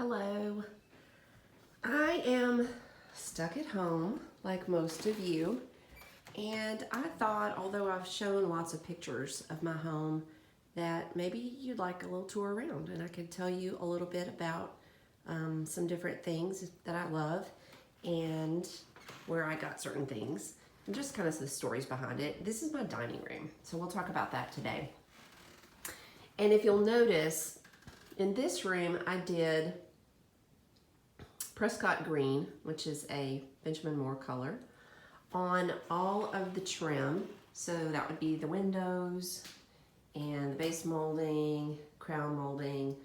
Hello. I am stuck at home like most of you, and I thought, although I've shown lots of pictures of my home, that maybe you'd like a little tour around and I could tell you a little bit about some different things that I love and where I got certain things and just kind of the stories behind it. This is my dining room, so we'll talk about that today. And if you'll notice, in this room I did Prescott green, which is a Benjamin Moore color, on all of the trim. So that would be the windows and the base molding, crown molding.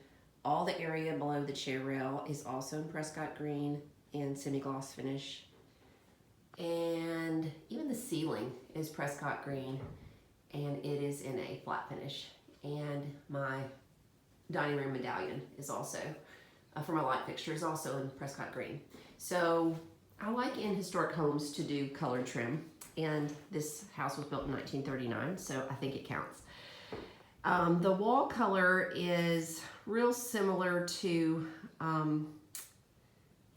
All the area below the chair rail is also in Prescott green and semi-gloss finish. And even the ceiling is Prescott green and it is in a flat finish. And my dining room medallion is also, for my light fixture, is also in Prescott green. So I like in historic homes to do colored trim, and this house was built in 1939, so I think it counts. The wall color is real similar to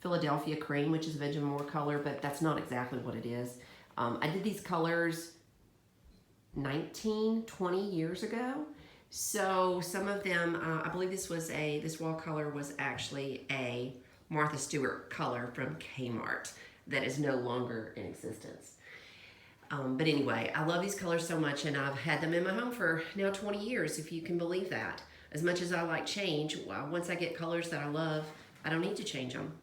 Philadelphia cream, which is a Benjamin Moore color, but that's not exactly what it is. I did these colors 19, 20 years ago. So some of them, I believe this wall color was actually a Martha Stewart color from Kmart that is no longer in existence. But anyway, I love these colors so much, and I've had them in my home for now 20 years, if you can believe that. As much as I like change, well, once I get colors that I love, I don't need to change them.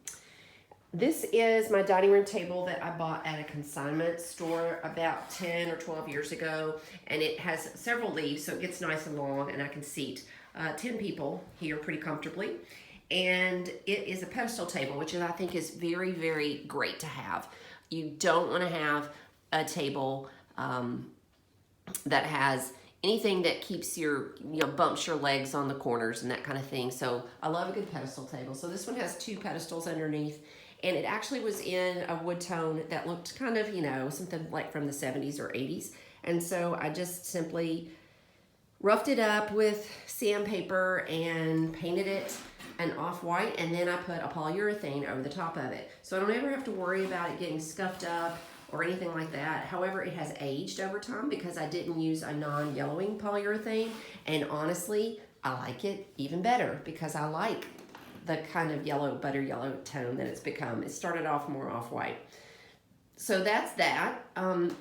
This is my dining room table that I bought at a consignment store about 10 or 12 years ago, and it has several leaves, so it gets nice and long, and I can seat 10 people here pretty comfortably. And it is a pedestal table, which I think is very, very great to have. You don't want to have a table that has anything that keeps bumps your legs on the corners and that kind of thing. So I love a good pedestal table. So this one has two pedestals underneath, and it actually was in a wood tone that looked kind of, something like from the 70s or 80s. And so I just simply roughed it up with sandpaper and painted it an off-white, and then I put a polyurethane over the top of it. So I don't ever have to worry about it getting scuffed up or anything like that. However, it has aged over time because I didn't use a non-yellowing polyurethane, and honestly, I like it even better because I like the kind of yellow, butter yellow tone that it's become. It started off more off-white. So that's that.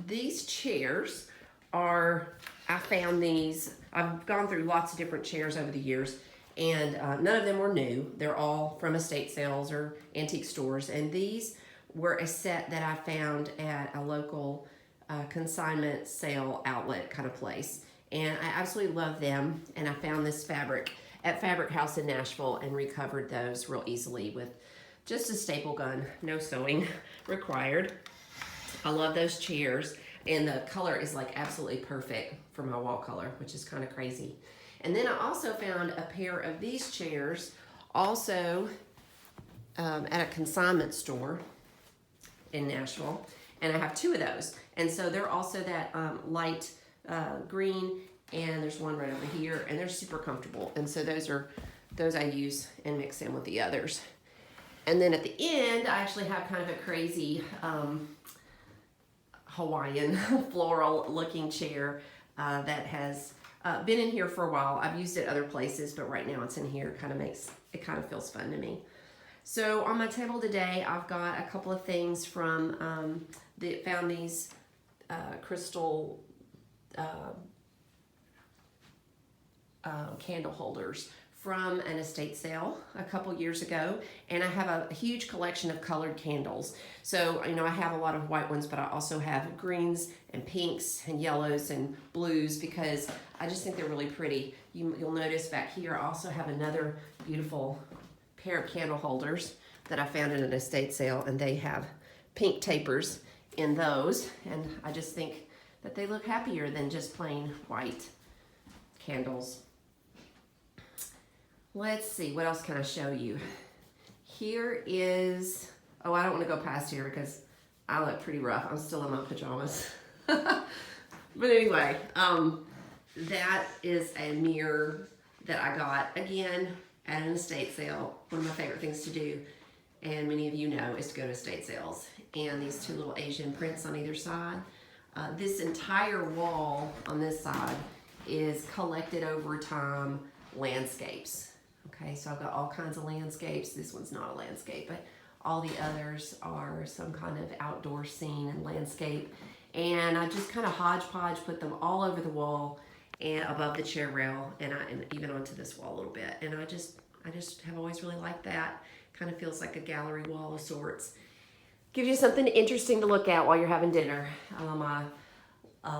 These chairs are, I found these, I've gone through lots of different chairs over the years, and none of them were new. They're all from estate sales or antique stores, and these were a set that I found at a local consignment sale outlet kind of place. And I absolutely love them, and I found this fabric at Fabric House in Nashville and recovered those real easily with just a staple gun, no sewing required. I love those chairs, and the color is like absolutely perfect for my wall color, which is kind of crazy. And then I also found a pair of these chairs also at a consignment store in Nashville, and I have two of those. And so they're also that light green, and there's one right over here, and they're super comfortable. And so those I use and mix in with the others. And then at the end, I actually have kind of a crazy Hawaiian floral looking chair that has been in here for a while. I've used it other places, but right now it's in here. It kind of feels fun to me. So on my table today, I've got a couple of things from, found these crystal candle holders from an estate sale a couple years ago, and I have a huge collection of colored candles. So I have a lot of white ones, but I also have greens and pinks and yellows and blues because I just think they're really pretty. You'll notice back here I also have another beautiful pair of candle holders that I found in an estate sale, and they have pink tapers in those, and I just think that they look happier than just plain white candles. Let's see, what else can I show you? Here is, I don't want to go past here because I look pretty rough. I'm still in my pajamas. But anyway, that is a mirror that I got, again, at an estate sale. One of my favorite things to do, and many of you know, is to go to estate sales. And these two little Asian prints on either side. This entire wall on this side is collected over time landscapes. Okay, so I've got all kinds of landscapes. This one's not a landscape, but all the others are some kind of outdoor scene and landscape. And I just kind of hodgepodge put them all over the wall and above the chair rail, and even onto this wall a little bit. And I just have always really liked that. Kind of feels like a gallery wall of sorts. Gives you something interesting to look at while you're having dinner. My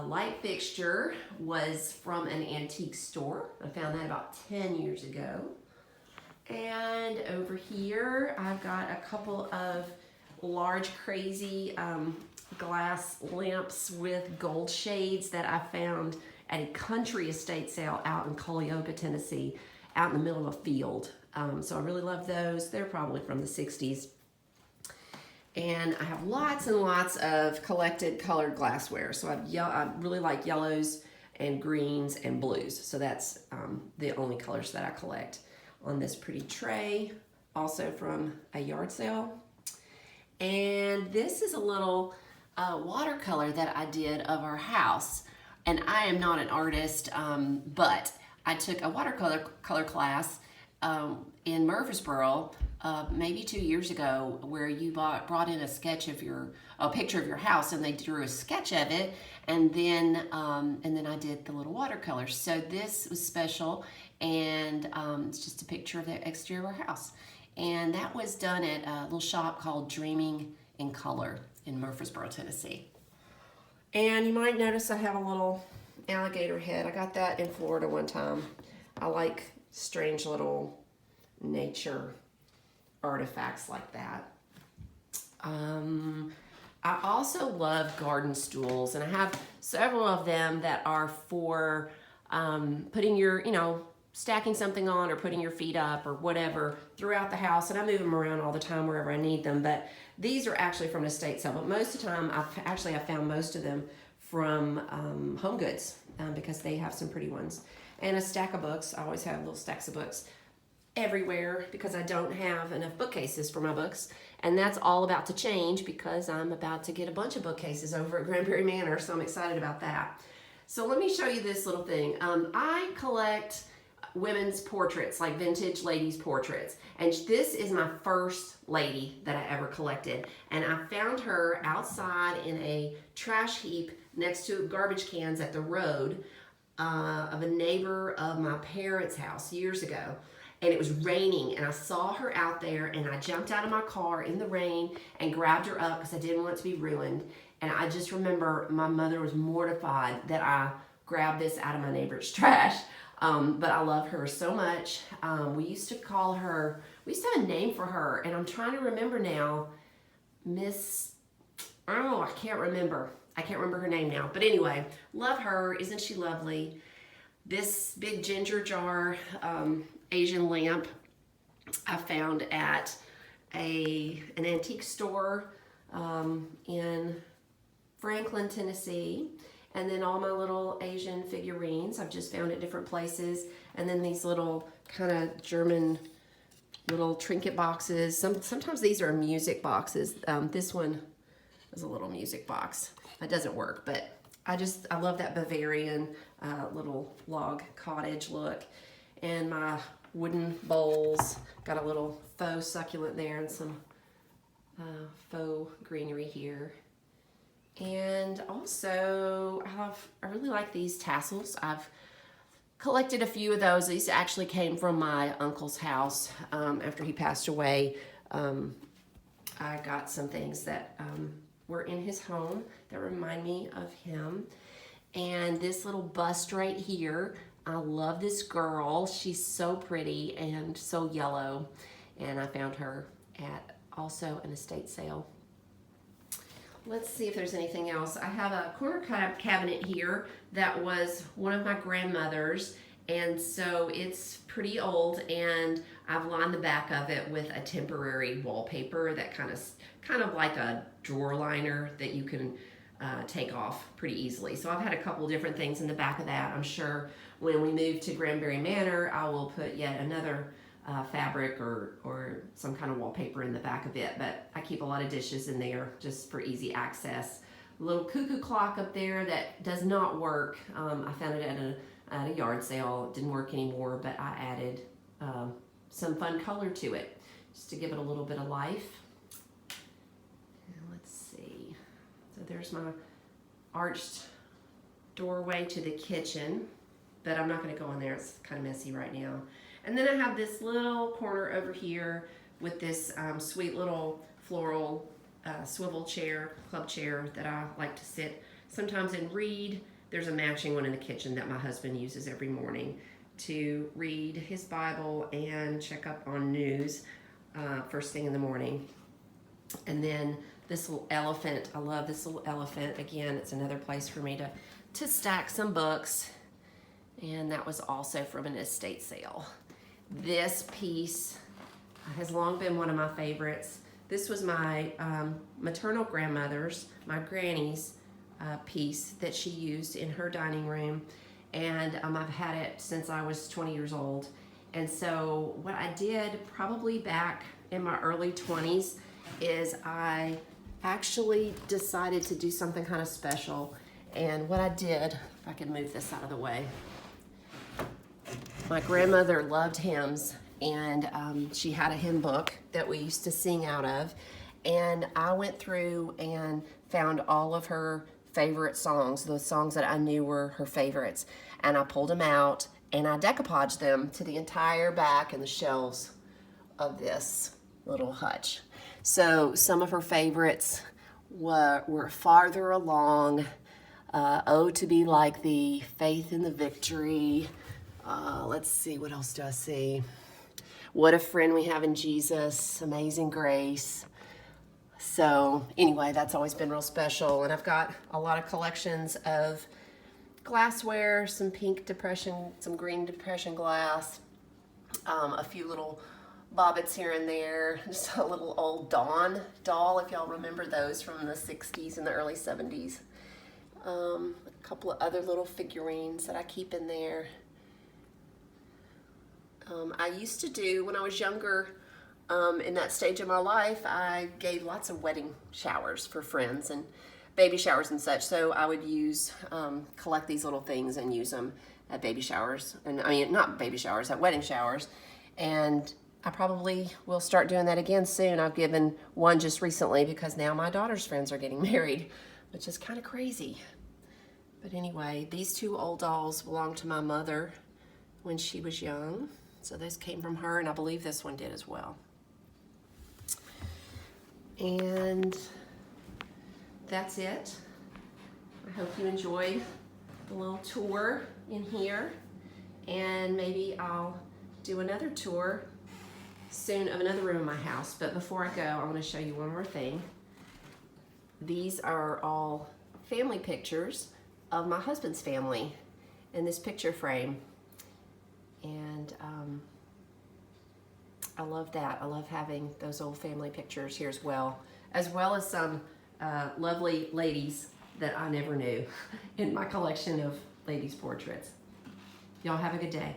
light fixture was from an antique store. I found that about 10 years ago. And over here, I've got a couple of large, crazy glass lamps with gold shades that I found at a country estate sale out in Cullioca, Tennessee, out in the middle of a field. So I really love those. They're probably from the 60s. And I have lots and lots of collected colored glassware. So I really like yellows and greens and blues. So that's the only colors that I collect. On this pretty tray, also from a yard sale. And this is a little watercolor that I did of our house. And I am not an artist, but I took a watercolor class in Murfreesboro maybe 2 years ago, where you brought in a picture of your house, and they drew a sketch of it, and then I did the little watercolors. So this was special, and it's just a picture of the exterior of our house, and that was done at a little shop called Dreaming in Color in Murfreesboro, Tennessee. And you might notice I have a little alligator head. I got that in Florida one time. I like strange little nature artifacts like that. I also love garden stools, and I have several of them that are for putting your, stacking something on or putting your feet up or whatever throughout the house. And I move them around all the time wherever I need them. But these are actually from an estate sale. But most of the time, I found most of them from Home Goods because they have some pretty ones. And a stack of books. I always have little stacks of books everywhere because I don't have enough bookcases for my books. And that's all about to change because I'm about to get a bunch of bookcases over at Granbury Manor, so I'm excited about that. So let me show you this little thing. I collect women's portraits, like vintage ladies' portraits. And this is my first lady that I ever collected. And I found her outside in a trash heap next to garbage cans at the road of a neighbor of my parents' house years ago. And it was raining, and I saw her out there, and I jumped out of my car in the rain and grabbed her up because I didn't want it to be ruined. And I just remember my mother was mortified that I grabbed this out of my neighbor's trash. But I love her so much. We used to have a name for her, and I'm trying to remember now. I can't remember. I can't remember her name now. But anyway, love her. Isn't she lovely? This big ginger jar Asian lamp I found at an antique store in Franklin, Tennessee. And then all my little Asian figurines I've just found at different places. And then these little kind of German little trinket boxes. Sometimes these are music boxes. This one is a little music box. It doesn't work, but I love that Bavarian little log cottage look. And my wooden bowls, got a little faux succulent there and some faux greenery here. And also, I really like these tassels. I've collected a few of those. These actually came from my uncle's house after he passed away. I got some things that were in his home that remind me of him. And this little bust right here, I love this girl. She's so pretty and so yellow. And I found her at also an estate sale. Let's see if there's anything else. I have a corner cabinet here that was one of my grandmother's, and so it's pretty old, and I've lined the back of it with a temporary wallpaper that kind of like a drawer liner that you can take off pretty easily. So I've had a couple different things in the back of that. I'm sure when we move to Granbury Manor, I will put yet another fabric or some kind of wallpaper in the back of it, but I keep a lot of dishes in there just for easy access. A little cuckoo clock up there that does not work. I found it at a yard sale. It didn't work anymore, but I added some fun color to it just to give it a little bit of life. And let's see. So there's my arched doorway to the kitchen, but I'm not going to go in there. It's kind of messy right now. And then I have this little corner over here with this sweet little floral swivel chair, club chair that I like to sit sometimes and read. There's a matching one in the kitchen that my husband uses every morning to read his Bible and check up on news first thing in the morning. And then this little elephant, I love this little elephant. Again, it's another place for me to stack some books. And that was also from an estate sale. This piece has long been one of my favorites. This was my maternal grandmother's, my granny's piece that she used in her dining room. And I've had it since I was 20 years old. And so what I did probably back in my early 20s is I actually decided to do something kind of special. And what I did, if I can move this out of the way, my grandmother loved hymns, and she had a hymn book that we used to sing out of. And I went through and found all of her favorite songs, those songs that I knew were her favorites. And I pulled them out and I decoupaged them to the entire back and the shelves of this little hutch. So some of her favorites were Farther Along, Oh to Be Like Thee, Faith in the Victory. Let's see, what else do I see? What a Friend We Have in Jesus, Amazing Grace. So anyway, that's always been real special. And I've got a lot of collections of glassware, some pink depression, some green depression glass, a few little bobbits here and there, just a little old Dawn doll, if y'all remember those from the 60s and the early 70s. A couple of other little figurines that I keep in there. I used to do, when I was younger, in that stage of my life, I gave lots of wedding showers for friends and baby showers and such. So I would collect these little things and use them at baby showers. And I mean, not baby showers, at wedding showers. And I probably will start doing that again soon. I've given one just recently because now my daughter's friends are getting married, which is kind of crazy. But anyway, these two old dolls belonged to my mother when she was young. So those came from her, and I believe this one did as well. And that's it. I hope you enjoyed the little tour in here. And maybe I'll do another tour soon of another room in my house. But before I go, I want to show you one more thing. These are all family pictures of my husband's family in this picture frame. And I love that. I love having those old family pictures here as well as some lovely ladies that I never knew in my collection of ladies' portraits. Y'all have a good day.